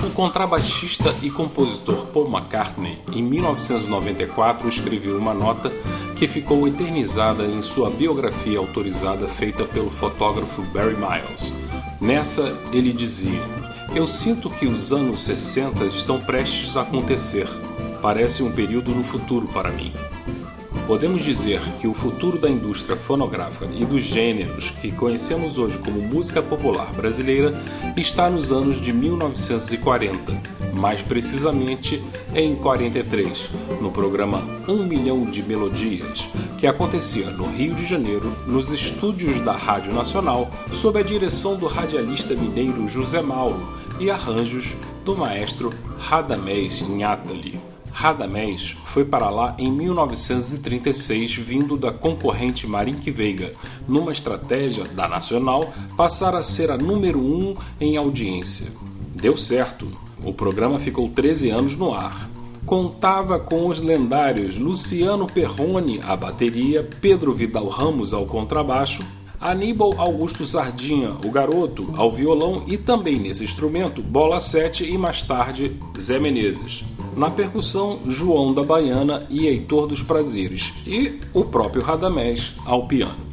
O contrabaixista e compositor Paul McCartney, em 1994, escreveu uma nota que ficou eternizada em sua biografia autorizada feita pelo fotógrafo Barry Miles. Nessa, ele dizia: "Eu sinto que os anos 60 estão prestes a acontecer. Parece um período no futuro para mim." Podemos dizer que o futuro da indústria fonográfica e dos gêneros que conhecemos hoje como música popular brasileira está nos anos de 1940, mais precisamente em 43, no programa 1 Milhão de Melodias, que acontecia no Rio de Janeiro, nos estúdios da Rádio Nacional, sob a direção do radialista mineiro José Mauro e arranjos do maestro Radamés Inátali. Radamés foi para lá em 1936, vindo da concorrente Marink Veiga, numa estratégia da Nacional passar a ser a número 1 em audiência. Deu certo, o programa ficou 13 anos no ar. Contava com os lendários Luciano Perrone à bateria, Pedro Vidal Ramos ao contrabaixo, Aníbal Augusto Sardinha, o garoto, ao violão e também nesse instrumento Bola 7 e mais tarde Zé Menezes. Na percussão, João da Baiana e Heitor dos Prazeres e o próprio Radamés ao piano.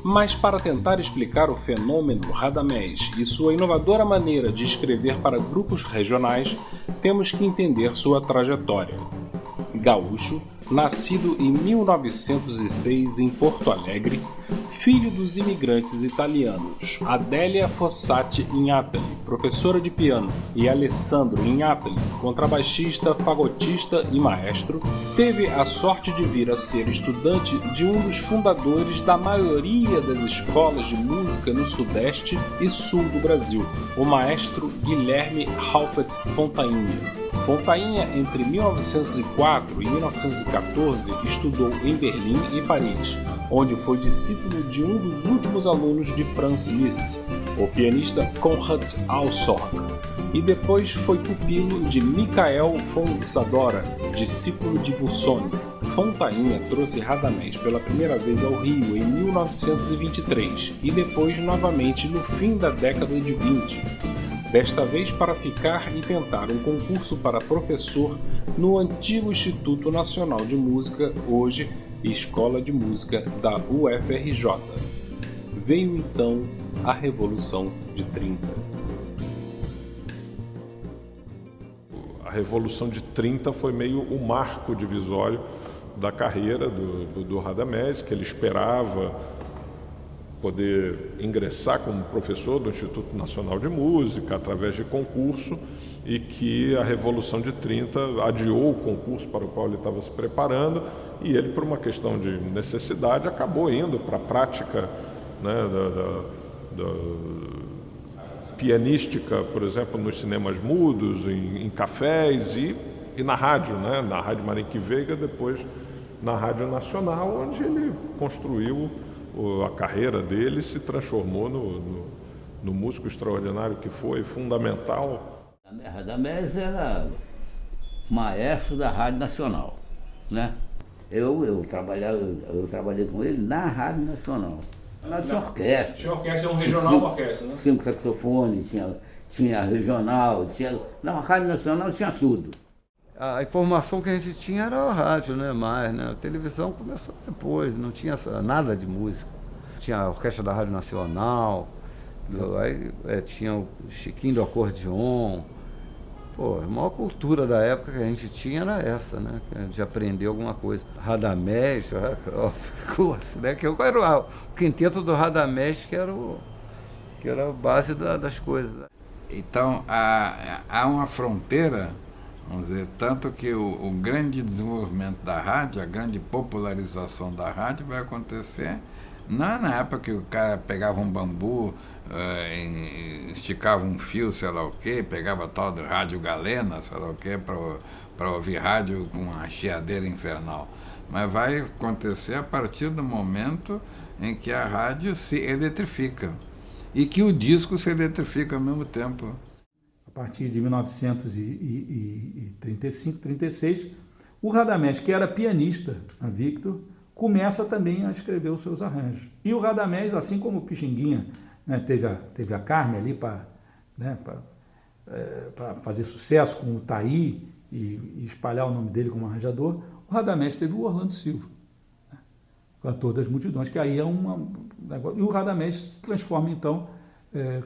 Mas para tentar explicar o fenômeno Radamés e sua inovadora maneira de escrever para grupos regionais, temos que entender sua trajetória. Gaúcho, nascido em 1906 em Porto Alegre, filho dos imigrantes italianos Adélia Fossati Inátali, professora de piano, e Alessandro Inátali, contrabaixista, fagotista e maestro, teve a sorte de vir a ser estudante de um dos fundadores da maioria das escolas de música no sudeste e sul do Brasil, o maestro Guilherme Halfet Fontainha. Fontainha, entre 1904 e 1914, estudou em Berlim e Paris, onde foi discípulo de um dos últimos alunos de Franz Liszt, o pianista Konrad Ahlsorg, e depois foi pupilo de Mikhail von Zadora, discípulo de Busoni. Fontainha trouxe Radamés pela primeira vez ao Rio em 1923 e depois novamente no fim da década de 20. Desta vez para ficar e tentar um concurso para professor no antigo Instituto Nacional de Música, hoje Escola de Música da UFRJ. Veio então a Revolução de 30. A Revolução de 30 foi meio o marco divisório da carreira do Radamés, que ele esperava poder ingressar como professor do Instituto Nacional de Música através de concurso, e que a Revolução de 30 adiou o concurso para o qual ele estava se preparando, e ele, por uma questão de necessidade, acabou indo para a prática, né, da pianística, por exemplo, nos cinemas mudos, em cafés e na rádio, né, na Rádio Marink Veiga, depois na Rádio Nacional, onde ele construiu a carreira dele, se transformou no músico extraordinário que foi, fundamental. Radamés era maestro da Rádio Nacional, né? Eu trabalhei com ele na Rádio Nacional. Lá tinha orquestra. Tinha orquestra, um regional orquestra, né? 5 saxofones, tinha regional, na Rádio Nacional tinha tudo. A informação que a gente tinha era a rádio, né? Mais, né? A televisão começou depois, não tinha nada de música. Tinha a orquestra da Rádio Nacional, aí tinha o Chiquinho do acordeon. Pô, a maior cultura da época que a gente tinha era essa, né? De aprender alguma coisa. Radamés, curso, né? Que era o quinteto do Radamés, que era a base das coisas. Então, há uma fronteira, vamos dizer, tanto que o grande desenvolvimento da rádio, a grande popularização da rádio vai acontecer não na época que o cara pegava um bambu, esticava um fio, sei lá o quê, pegava tal de rádio galena, sei lá o quê, para ouvir rádio com uma chiadeira infernal. mas vai acontecer a partir do momento em que a rádio se eletrifica e que o disco se eletrifica ao mesmo tempo. A partir de 1935, 36, o Radamés, que era pianista na Victor, começa também a escrever os seus arranjos. E o Radamés, assim como o Pixinguinha, né, teve a Carmen ali para fazer sucesso com o Taí e espalhar o nome dele como arranjador, o Radamés teve o Orlando Silva, né, cantor das multidões, que aí é negócio. E o Radamés se transforma, então,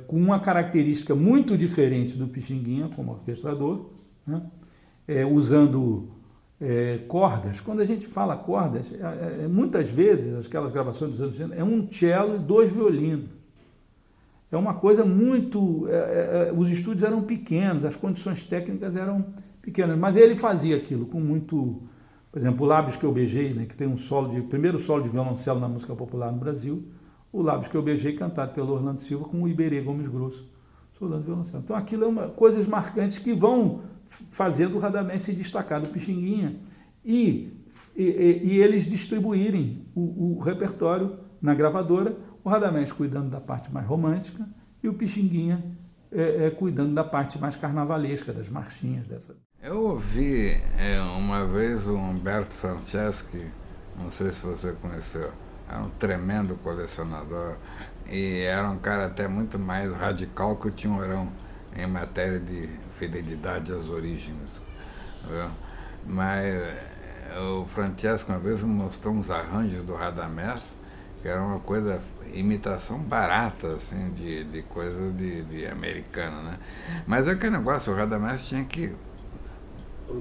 com uma característica muito diferente do Pixinguinha como orquestrador, né, usando cordas. Quando a gente fala cordas, muitas vezes, aquelas gravações dos anos 80, é um cello e 2 violinos. É uma coisa muito... os estúdios eram pequenos, as condições técnicas eram pequenas, mas ele fazia aquilo com muito... Por exemplo, o Lábios que eu beijei, né, que tem primeiro solo de violoncelo na música popular no Brasil, o Lábios que eu beijei, cantado pelo Orlando Silva com o Iberê Gomes Grosso, solando violoncelo. Então aquilo é coisas marcantes que vão fazendo o Radamés se destacar do Pixinguinha e eles distribuírem o repertório na gravadora, o Radamés cuidando da parte mais romântica e o Pixinguinha cuidando da parte mais carnavalesca, das marchinhas. Eu ouvi uma vez o Humberto Franceschi, não sei se você conheceu, era um tremendo colecionador e era um cara até muito mais radical que o Tinhorão em matéria de fidelidade às origens. Viu? Mas o Francesco uma vez mostrou uns arranjos do Radamés, que era uma coisa, imitação barata, assim, de coisa de americana, né? Mas é aquele negócio, o Radamés tinha que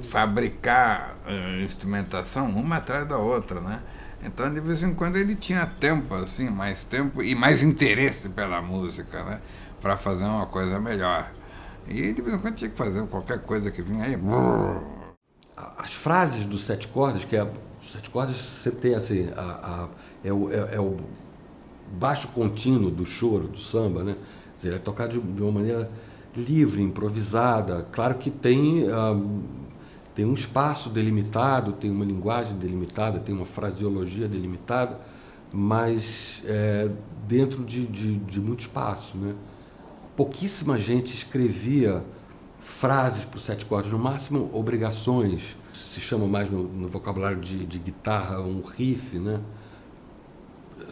fabricar instrumentação uma atrás da outra, né? Então, de vez em quando, ele tinha tempo, assim, mais tempo e mais interesse pela música, né? Para fazer uma coisa melhor. E de vez em quando tinha que fazer qualquer coisa que vinha aí. As frases dos 7 cordas, os 7 cordas você tem assim, é o baixo contínuo do choro, do samba, né? Quer dizer, é tocado de uma maneira livre, improvisada. Claro que tem um espaço delimitado, tem uma linguagem delimitada, tem uma fraseologia delimitada, mas dentro de muito espaço, né? Pouquíssima gente escrevia frases para os 7 cordas, no máximo obrigações, se chama mais no vocabulário de guitarra, um riff, né?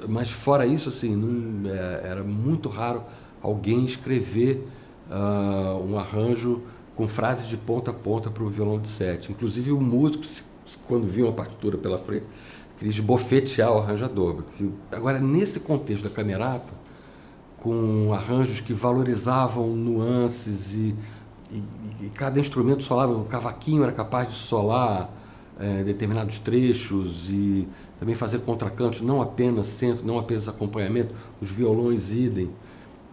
Mas fora isso, assim, era muito raro alguém escrever um arranjo com frases de ponta a ponta para o violão de 7. Inclusive o músico, quando via uma partitura pela frente, queria esbofetear o arranjador. Agora, nesse contexto da camerata, com arranjos que valorizavam nuances e cada instrumento solava, o cavaquinho era capaz de solar determinados trechos e também fazer contracantos, não apenas centro, não apenas acompanhamento, os violões idem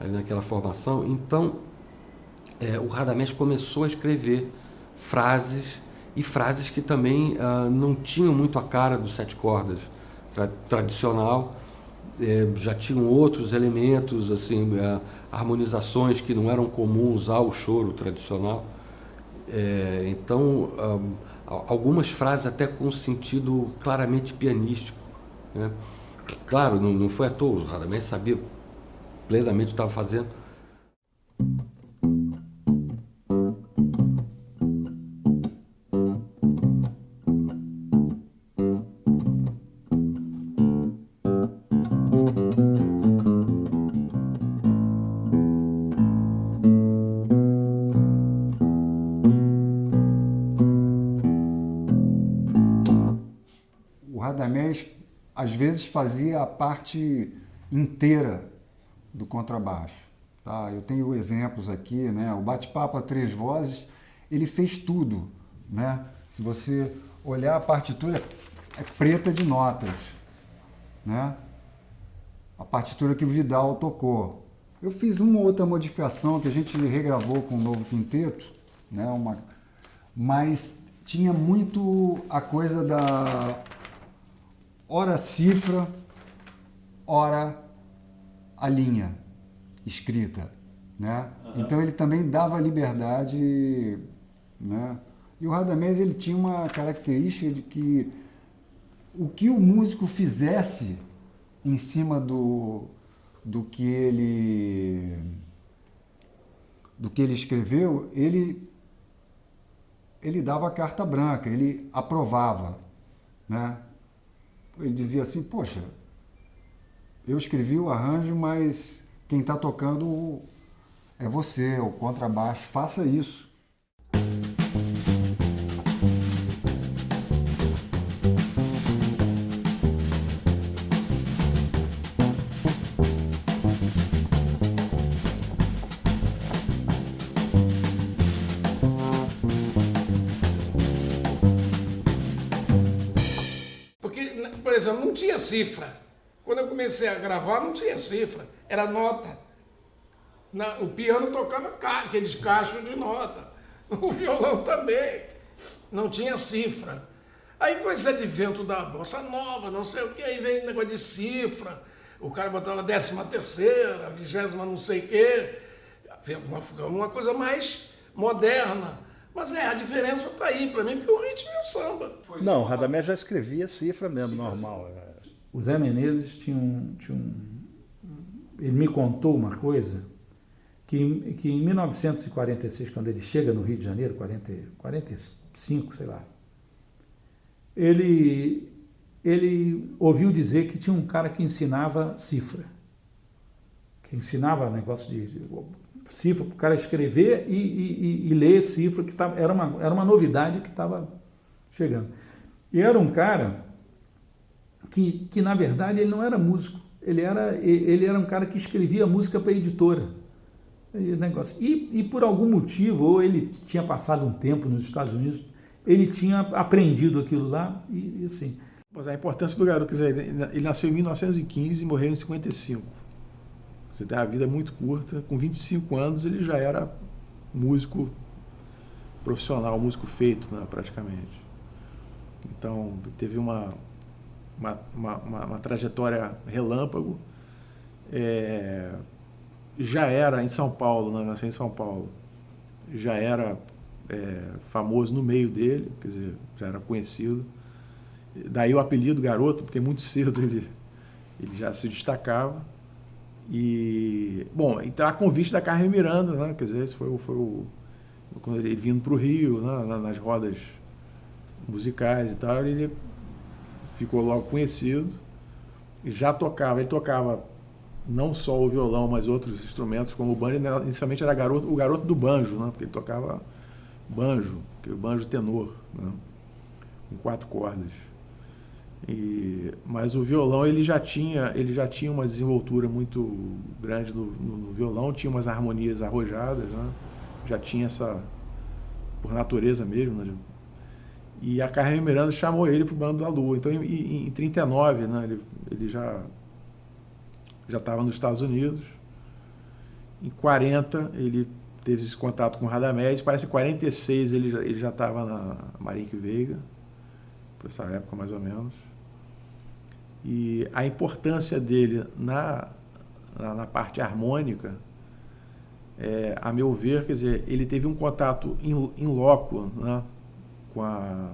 ali naquela formação. Então, o Radamés começou a escrever frases que também não tinham muito a cara do 7 cordas tradicional. Já tinham outros elementos, assim, harmonizações que não eram comuns ao choro tradicional. Então, algumas frases até com sentido claramente pianístico, né? Claro, não foi à toa, o Radamés sabia plenamente o que estava fazendo. Às vezes fazia a parte inteira do contrabaixo. Tá? Eu tenho exemplos aqui, né? O bate-papo a 3 vozes, ele fez tudo, né? Se você olhar a partitura, é preta de notas, né? A partitura que o Vidal tocou. Eu fiz uma outra modificação que a gente regravou com o novo quinteto, né? Mas tinha muito a coisa da ora cifra, ora a linha escrita, né? Então ele também dava liberdade, né? E o Radamés, ele tinha uma característica de que o que o músico fizesse em cima do que ele escreveu, ele dava a carta branca, ele aprovava, né? Ele dizia assim, poxa, eu escrevi o arranjo, mas quem está tocando é você, o contrabaixo, faça isso. Por exemplo, não tinha cifra. Quando eu comecei a gravar, não tinha cifra, era nota. O piano tocava aqueles cachos de nota, o violão também, não tinha cifra. Aí com esse advento da bossa nova, não sei o que, aí vem o negócio de cifra, o cara botava 13ª, 20ª não sei o que, uma coisa mais moderna. Mas a diferença está aí para mim, porque o ritmo é o samba. Não, o Radamés já escrevia cifra mesmo, normal. O Zé Menezes tinha ele me contou uma coisa, que em 1946, quando ele chega no Rio de Janeiro, 45, sei lá, ele ouviu dizer que tinha um cara que ensinava cifra, que ensinava negócio de cifra para o cara escrever e ler cifra, que era uma novidade que estava chegando. E era um cara que na verdade, ele não era músico, ele era um cara que escrevia música para a editora. E por algum motivo, ou ele tinha passado um tempo nos Estados Unidos, ele tinha aprendido aquilo lá e assim. Pois é, a importância do garoto, quer dizer, ele nasceu em 1915 e morreu em 55. Você tem a vida muito curta, com 25 anos ele já era músico profissional, músico feito, né, praticamente. Então, teve uma trajetória relâmpago. Já era em São Paulo, né, nasceu em São Paulo, já era famoso no meio dele, quer dizer, já era conhecido. Daí o apelido Garoto, porque muito cedo ele já se destacava. E, bom, então a convite da Carmen Miranda, né, quer dizer, esse foi quando ele vindo para o Rio, né, nas rodas musicais e tal, ele ficou logo conhecido. Ele tocava não só o violão, mas outros instrumentos, como o banjo. Inicialmente era o garoto do banjo, né, porque ele tocava banjo, que é o banjo tenor, né, com 4 cordas. Mas o violão ele já tinha uma desenvoltura muito grande no violão, tinha umas harmonias arrojadas, né? Já tinha essa, por natureza mesmo, né? E a Carmen Miranda chamou ele para o Bando da Lua. Então em 39, né, ele já estava nos Estados Unidos. Em 40 ele teve esse contato com o Radamés. Parece que em 46 ele já estava na Marinque Veiga, por essa época mais ou menos. E a importância dele na parte harmônica, a meu ver, quer dizer, ele teve um contato in loco, né, com a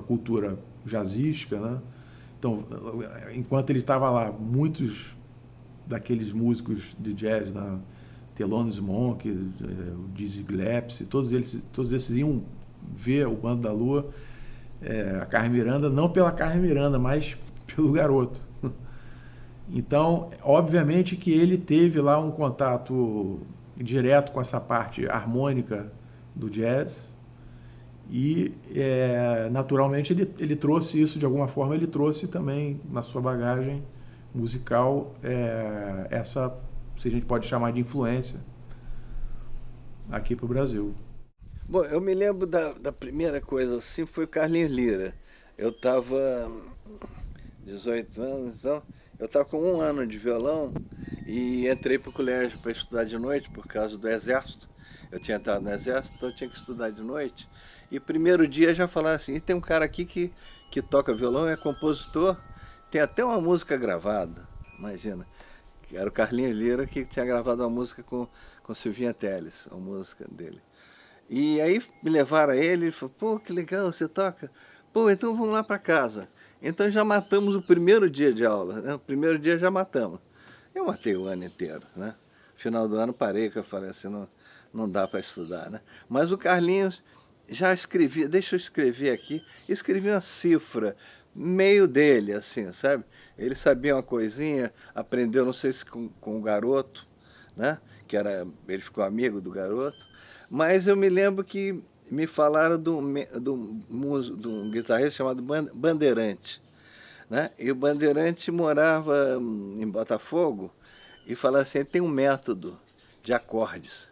cultura jazzística, né? Então, enquanto ele estava lá, muitos daqueles músicos de jazz, né, Thelonious Monk, o Dizzy Gillespie, todos esses iam ver o Bando da Lua, a Carmen Miranda, não pela Carmen Miranda, mas pelo garoto. Então, obviamente que ele teve lá um contato direto com essa parte harmônica do jazz e, naturalmente, ele trouxe isso de alguma forma, ele trouxe também na sua bagagem musical essa, se a gente pode chamar de influência, aqui para o Brasil. Bom, eu me lembro da primeira coisa assim, foi o Carlinhos Lira. Eu estava 18 anos, então, eu estava com 1 ano de violão e entrei para o colégio para estudar de noite por causa do exército. Eu tinha entrado no exército, então eu tinha que estudar de noite. E primeiro dia já falaram assim, tem um cara aqui que toca violão, é compositor, tem até uma música gravada, imagina. Que era o Carlinhos Lira que tinha gravado uma música com Silvinha Telles, a música dele. E aí me levaram a ele e falou, pô, que legal, você toca? Pô, então vamos lá para casa. Então já matamos o primeiro dia de aula, né? O primeiro dia já matamos. Eu matei o ano inteiro, né? Final do ano parei, que eu falei assim, não dá para estudar, né? Mas o Carlinhos já escrevia, deixa eu escrever aqui, escrevia uma cifra meio dele, assim, sabe? Ele sabia uma coisinha, aprendeu, não sei se com o garoto, né? Ele ficou amigo do garoto, mas eu me lembro que me falaram de um guitarrista chamado Bandeirante, né? E o Bandeirante morava em Botafogo e falava assim, ele tem um método de acordes.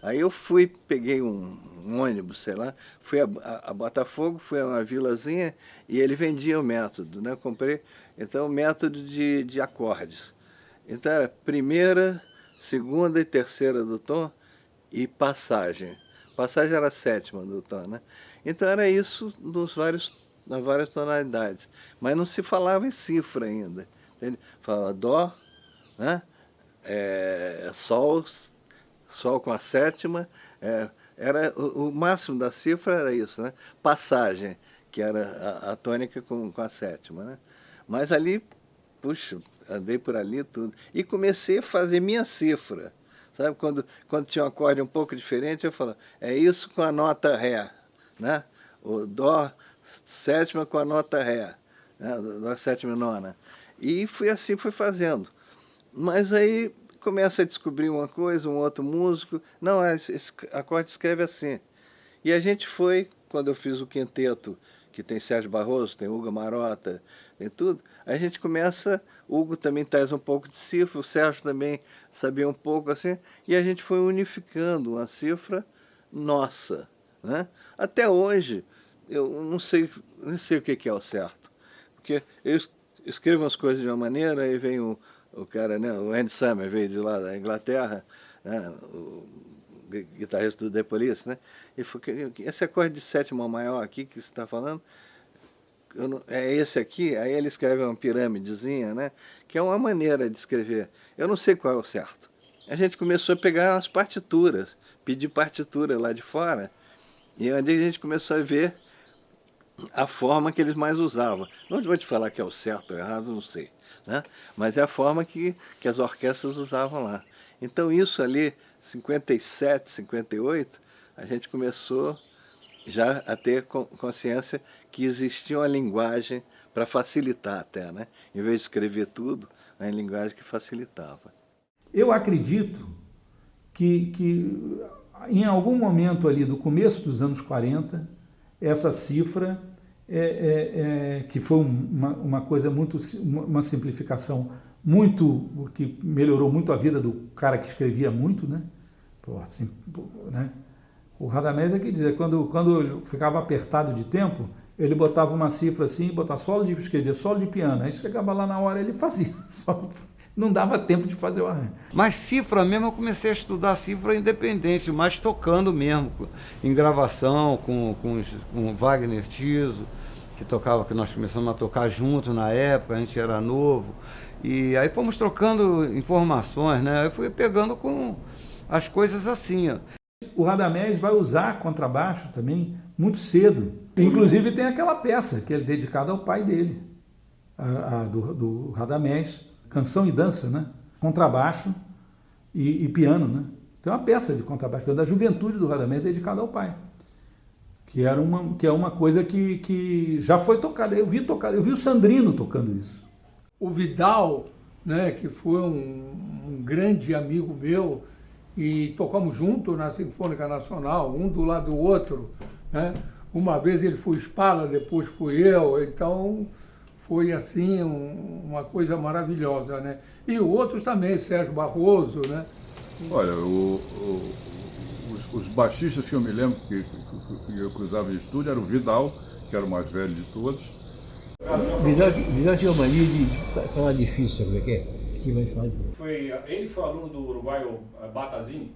Aí eu peguei um ônibus, sei lá, fui a Botafogo, fui a uma vilazinha e ele vendia o método, né? Eu comprei, então, o método de acordes. Então era primeira, segunda e terceira do tom e passagem. Passagem era a sétima do tom, né? Então era isso nas várias tonalidades. Mas não se falava em cifra ainda. Entende? Falava dó, né? Sol com a sétima. Era o máximo da cifra era isso, né? Passagem, que era a tônica com a sétima, né? Mas ali, puxa, andei por ali tudo. E comecei a fazer minha cifra. Sabe, quando tinha um acorde um pouco diferente, eu falava, é isso com a nota Ré, né? O Dó sétima com a nota Ré, né? Dó sétima e nona. E fui fazendo. Mas aí começa a descobrir uma coisa, um outro músico, não, esse acorde escreve assim. E a gente quando eu fiz o quinteto, que tem Sérgio Barroso, tem Hugo Marota, tem tudo, a gente começa, o Hugo também traz um pouco de cifra, o Sérgio também sabia um pouco assim, e a gente foi unificando uma cifra nossa, né? Até hoje, eu não sei o que é o certo, porque eu escrevo as coisas de uma maneira, aí vem o cara, né, o Andy Summer veio de lá da Inglaterra, né, o guitarrista do The Police, né? E falou, esse acorde de sétima maior aqui que você está falando, é esse aqui? Aí ele escreve uma pirâmidezinha, né? Que é uma maneira de escrever. Eu não sei qual é o certo. A gente começou a pegar as partituras, pedir partitura lá de fora, e onde a gente começou a ver a forma que eles mais usavam. Não vou te falar que é o certo ou errado, não sei, né? Mas é a forma que as orquestras usavam lá. Então isso ali, 57, 58, a gente começou já a ter consciência que existia uma linguagem para facilitar até, né? Em vez de escrever tudo, uma linguagem que facilitava. Eu acredito que em algum momento ali do começo dos anos 40, essa cifra, que foi uma coisa muito, uma simplificação muito, que melhorou muito a vida do cara que escrevia muito, né? Assim, né? O Radamés é que dizia, quando ele ficava apertado de tempo, ele botava uma cifra assim, botava escrevia solo de piano, aí chegava lá na hora ele fazia, só não dava tempo de fazer o arranjo. Mas cifra mesmo, eu comecei a estudar cifra independente, mas tocando mesmo, em gravação, com Wagner Tiso, que nós começamos a tocar junto na época, a gente era novo, e aí fomos trocando informações, né? Eu fui pegando com as coisas assim, ó. O Radamés vai usar contrabaixo também muito cedo. Inclusive tem aquela peça que ele é dedicada ao pai dele, do Radamés, Canção e Dança, né? Contrabaixo e piano, né? Tem uma peça de contrabaixo da juventude do Radamés dedicada ao pai, que é uma coisa que já foi tocada. Eu vi o Sandrino tocando isso. O Vidal, né, que foi um grande amigo meu, e tocamos junto na Sinfônica Nacional, um do lado do outro, né? Uma vez ele foi Spala, depois fui eu, então foi assim uma coisa maravilhosa, né? E outros também, Sérgio Barroso, né? Olha, os baixistas que eu me lembro que eu cruzava em estúdio era o Vidal, que era o mais velho de todos. Vidal tinha uma mania de falar difícil, como é que é? Ele foi aluno do uruguaio Batazini?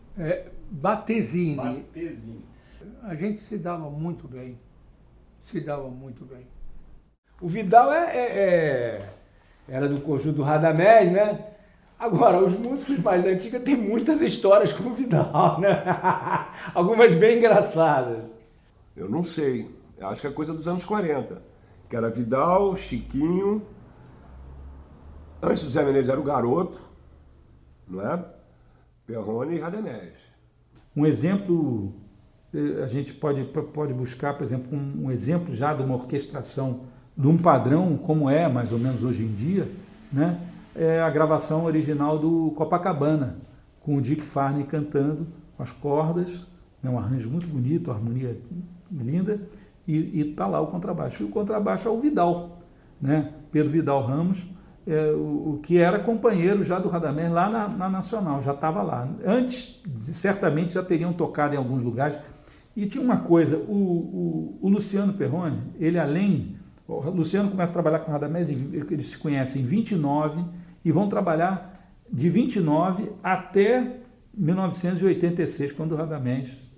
Batesini. Batesini. A gente se dava muito bem. O Vidal era do conjunto do Radamés, né? Agora, os músicos mais antigos têm muitas histórias com o Vidal, né? Algumas bem engraçadas. Eu não sei, Eu acho que é coisa dos anos 40. Que era Vidal, Chiquinho. Antes do Zé Menezes era o Garoto, não é? Perrone e Radamés. Um exemplo, a gente pode buscar, por exemplo, um exemplo já de uma orquestração de um padrão, como é mais ou menos hoje em dia, né? É a gravação original do Copacabana, com o Dick Farney cantando com as cordas, né? Um arranjo muito bonito, uma harmonia linda, e está lá o contrabaixo. E o contrabaixo é o Vidal, né? Pedro Vidal Ramos, o que era companheiro já do Radamés lá na Nacional, já estava lá. Antes, certamente, já teriam tocado em alguns lugares. E tinha uma coisa, o Luciano Perrone, ele além... O Luciano começa a trabalhar com o Radamés, eles se conhecem em 29 e vão trabalhar de 29 até 1986, quando o Radamés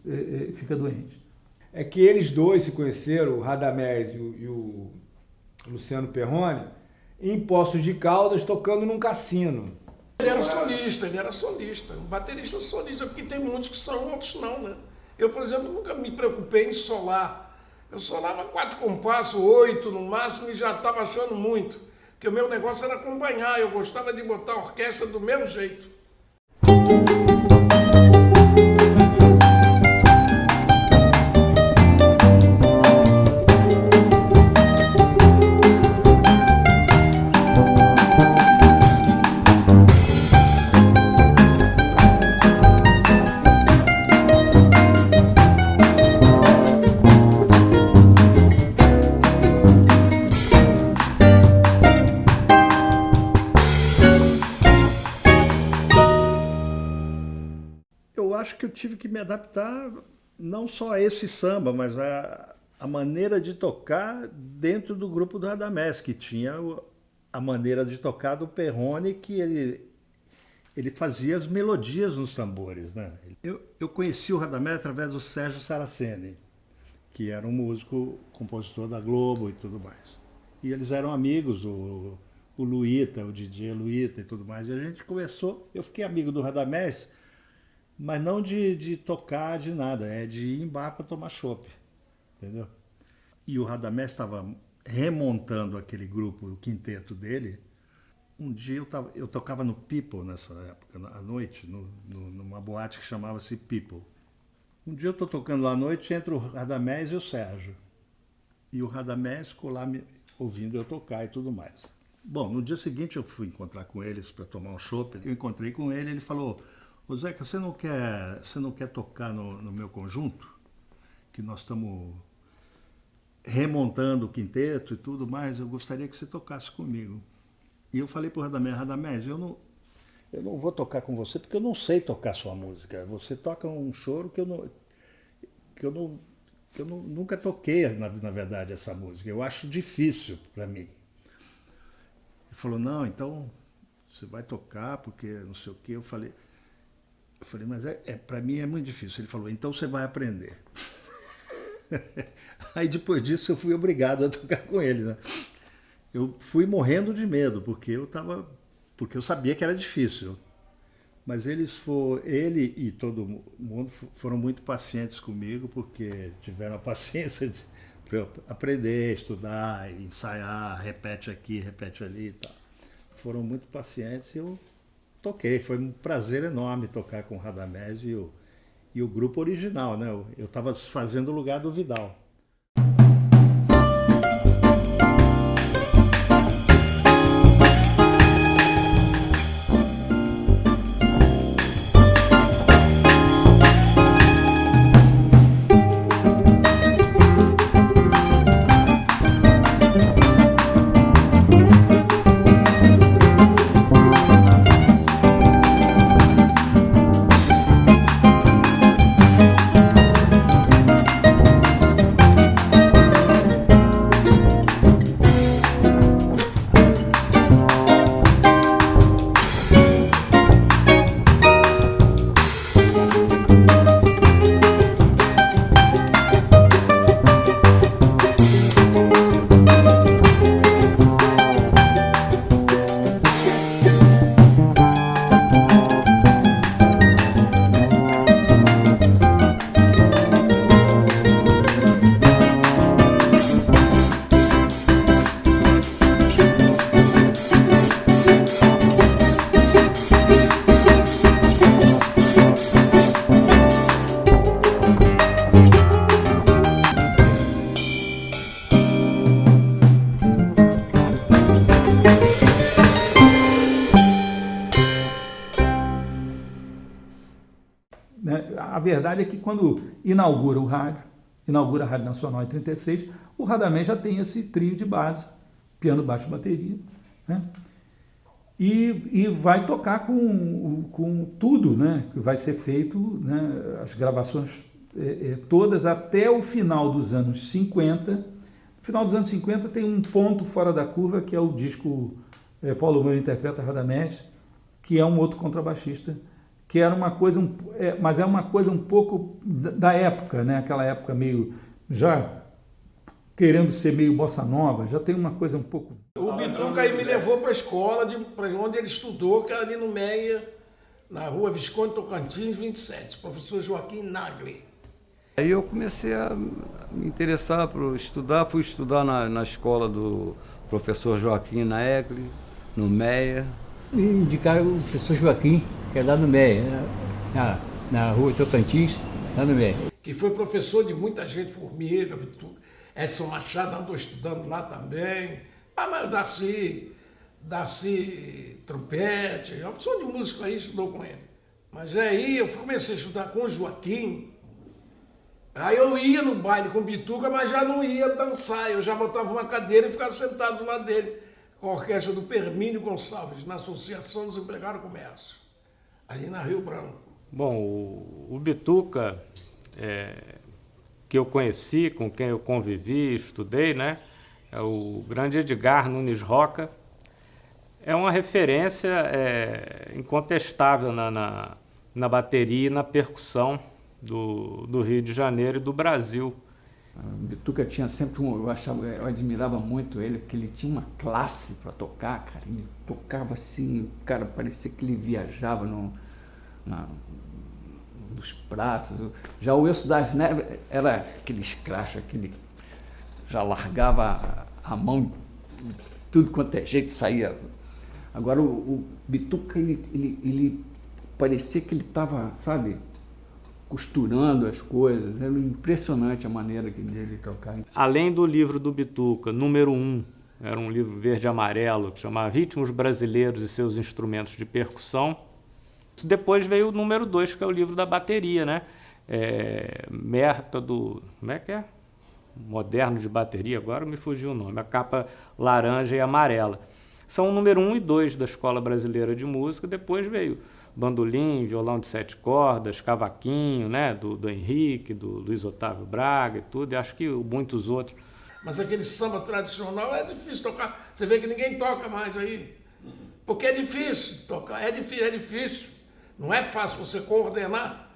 fica doente. É que eles dois se conheceram, o Radamés e o Luciano Perrone, em Poços de Caldas, tocando num cassino. Ele era solista, um baterista solista, porque tem muitos que são, outros não, né? Eu, por exemplo, nunca me preocupei em solar. Eu solava 4 compassos, 8 no máximo, e já estava achando muito. Porque o meu negócio era acompanhar, eu gostava de botar a orquestra do meu jeito. Acho que eu tive que me adaptar não só a esse samba, mas a maneira de tocar dentro do grupo do Radamés, que tinha a maneira de tocar do Perrone, que ele fazia as melodias nos tambores, né? Eu conheci o Radamés através do Sérgio Saraceni, que era um músico, compositor da Globo e tudo mais. E eles eram amigos, o Luíta, o DJ Luíta e tudo mais. E a gente começou, eu fiquei amigo do Radamés, mas não de tocar, de nada, é de ir em bar para tomar chopp, entendeu? E o Radamés estava remontando aquele grupo, o quinteto dele. Um dia eu tocava no People nessa época, à noite, numa boate que chamava-se People. Um dia eu estou tocando lá à noite, entra o Radamés e o Sérgio. E o Radamés ficou lá me ouvindo eu tocar e tudo mais. Bom, no dia seguinte eu fui encontrar com eles para tomar um chopp. Eu encontrei com ele, ele falou: "Ô Zeca, você não quer tocar no meu conjunto? Que nós estamos remontando o quinteto e tudo mais, eu gostaria que você tocasse comigo." E eu falei para o Radamés, eu não vou tocar com você porque eu não sei tocar sua música. Você toca um choro que eu nunca toquei, na verdade, essa música. Eu acho difícil para mim. Ele falou: "Não, então você vai tocar porque não sei o quê." Eu falei, mas para mim é muito difícil. Ele falou: "Então você vai aprender." Aí depois disso eu fui obrigado a tocar com ele, né? Eu fui morrendo de medo, porque eu sabia que era difícil. Mas ele e todo mundo foram muito pacientes comigo, porque tiveram a paciência para eu aprender, estudar, ensaiar, repete aqui, repete ali e tal. Foram muito pacientes e eu toquei. Foi um prazer enorme tocar com o Radamés e o grupo original, né? Eu estava fazendo o lugar do Vidal. a verdade é que quando inaugura a Rádio Nacional em 36, o Radamés já tem esse trio de base, piano, baixo e bateria, né? E vai tocar com tudo, né, que vai ser feito, né, as gravações todas até o final dos anos 50. No final dos anos 50 tem um ponto fora da curva, que é o disco Paulo Moura interpreta Radamés, que é um outro contrabaixista, que era uma coisa, mas é uma coisa um pouco da época, né, aquela época meio já querendo ser meio bossa nova, já tem uma coisa um pouco... O Bituca aí me levou para a escola, para onde ele estudou, que era ali no Meia, na rua Visconde Tocantins, 27, professor Joaquim Nagli. Aí eu comecei a me interessar por estudar, fui estudar na escola do professor Joaquim Nagli, no Meia. Me indicaram o professor Joaquim, que é lá no Meia, na rua Tocantins, lá no Meia. Que foi professor de muita gente, Formiga, Bituca. Edson Machado andou estudando lá também. Mas Darcy Trompete, a opção de músico aí estudou com ele. Mas aí eu comecei a estudar com o Joaquim. Aí eu ia no baile com o Bituca, mas já não ia dançar. Eu já botava uma cadeira e ficava sentado do lado dele, com a orquestra do Permínio Gonçalves, na Associação dos Empregados do Comércio, ali na Rio Branco. Bom, o Bituca, que eu conheci, com quem eu convivi, estudei, né? É o grande Edgar Nunes Roca. É uma referência incontestável na bateria e na percussão do Rio de Janeiro e do Brasil. O Bituca tinha sempre eu admirava muito ele, porque ele tinha uma classe para tocar, cara. Ele tocava assim, cara, parecia que ele viajava nos pratos. Já o Wilson das Neves era aquele escracho, aquele já largava a mão, tudo quanto é jeito saía. Agora o Bituca, ele parecia que ele estava, sabe, costurando as coisas. Era impressionante a maneira dele tocar. Além do livro do Bituca, número 1, era um livro verde e amarelo, que chamava Ritmos Brasileiros e Seus Instrumentos de Percussão. Depois veio o número 2, que é o livro da bateria, né? Método, como é que é? Moderno de bateria, agora me fugiu o nome, a capa laranja e amarela. São o número 1 e 2 da Escola Brasileira de Música. Depois veio bandolim, violão de 7 cordas, cavaquinho, né, do Henrique, do Luiz Otávio Braga e tudo, e acho que muitos outros. Mas aquele samba tradicional é difícil tocar. Você vê que ninguém toca mais aí. Porque é difícil tocar, é difícil. Não é fácil você coordenar.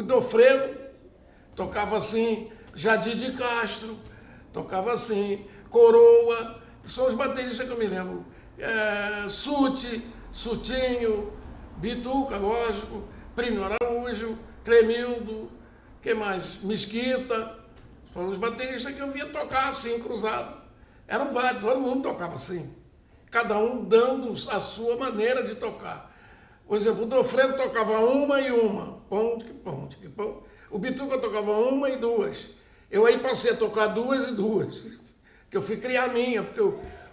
Dofredo tocava assim, Jadir de Castro tocava assim, Coroa, são os bateristas que eu me lembro. Sutinho, Bituca, lógico, Plínio Araújo, Cremildo, que mais? Mesquita, foram os bateristas que eu via tocar assim, cruzado. Eram vários, todo mundo tocava assim, cada um dando a sua maneira de tocar. Por exemplo, o Dofredo tocava uma e uma, pão. O Bituca tocava uma e duas. Eu aí passei a tocar duas e duas, que eu fui criar a minha, porque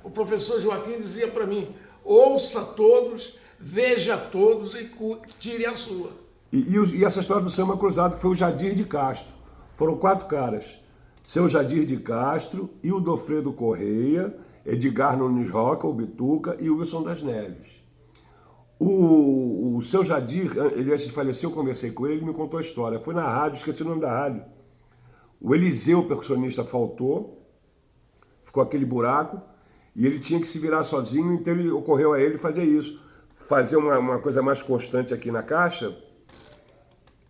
o professor Joaquim dizia para mim, ouça todos, veja todos e tire a sua. E essa história do samba cruzado, que foi o Jadir de Castro. Foram 4 caras. Seu Jadir de Castro, e o Dofredo Correia, Edgar Nunes Roca, o Bituca e o Wilson das Neves. O seu Jadir, ele antes de falecer, eu conversei com ele, ele me contou a história. Foi na rádio, esqueci o nome da rádio. O Eliseu, o percussionista, faltou, ficou aquele buraco, e ele tinha que se virar sozinho, então ele ocorreu a ele fazer isso. Fazer uma coisa mais constante aqui na caixa,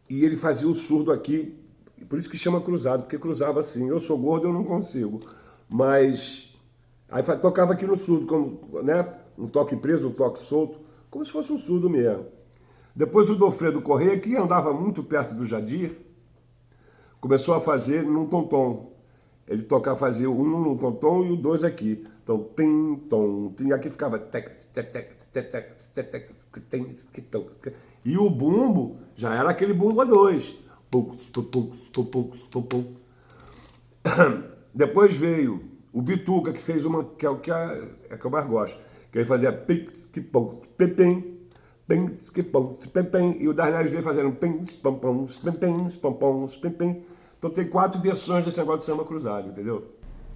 e ele fazia o surdo aqui, por isso que chama cruzado, porque cruzava assim. Eu sou gordo, eu não consigo. Mas aí tocava aqui no surdo, como, né, um toque preso, um toque solto, como se fosse um surdo mesmo. Depois o Dofredo Correia, que andava muito perto do Jadir, começou a fazer num tom-tom. Ele fazia um num tom-tom e o 2 aqui. Então, tim, tom, tim. Aqui ficava tec, tec, tec, tec, tec, tec, tec. E o bumbo já era aquele bumbo a 2. Depois veio o Bituca, que fez uma, que é o que eu mais gosto, que ele fazia pic, que pom, pepem, pem, que pom, pepem, e o Darnelles veio fazendo pens, pompons, pempens, pompons, pempem. Então tem 4 versões desse negócio de samba cruzado, entendeu?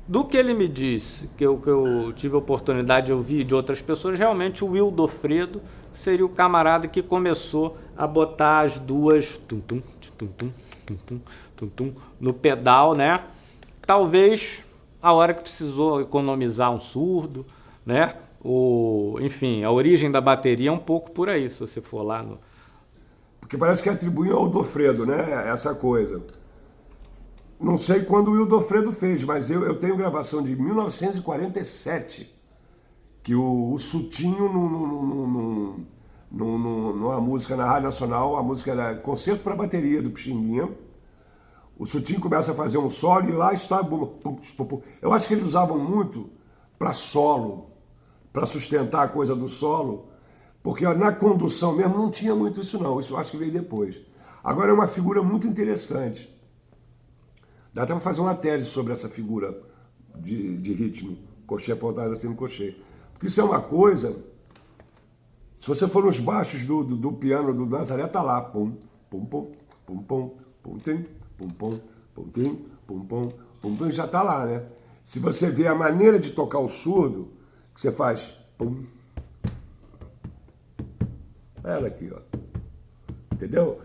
Do que ele me disse, que eu tive a oportunidade de ouvir de outras pessoas, realmente o Will Dofredo seria o camarada que começou a botar as duas tum-tum, tum-tum, tum-tum, tum-tum, no pedal, né? Talvez a hora que precisou economizar um surdo, né? Enfim, a origem da bateria é um pouco por aí, se você for lá no... Porque parece que atribuem ao Dofredo, né? Essa coisa. Não sei quando o Will Dofredo fez, mas eu tenho gravação de 1947, que o Sutinho, numa música na Rádio Nacional, a música era Concerto para Bateria, do Pixinguinha. O Sutinho começa a fazer um solo e lá está... Eu acho que eles usavam muito para solo, para sustentar a coisa do solo, porque na condução mesmo não tinha muito isso não, isso eu acho que veio depois. Agora é uma figura muito interessante. Dá até para fazer uma tese sobre essa figura de ritmo, cochê apontado assim no cochê. Porque isso é uma coisa, se você for nos baixos do piano do Nazaré, tá lá, pum, pum, pum, pum, pum, pum, tim, pum, pum, pum, tim, pum, pum, pum, pum, já tá lá, né? Se você vê a maneira de tocar o surdo, que você faz, pum, ela aqui, ó, entendeu?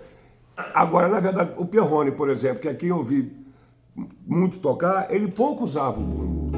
Agora, na verdade, o Perrone, por exemplo, que aqui eu vi muito tocar, ele pouco usava o bumbo.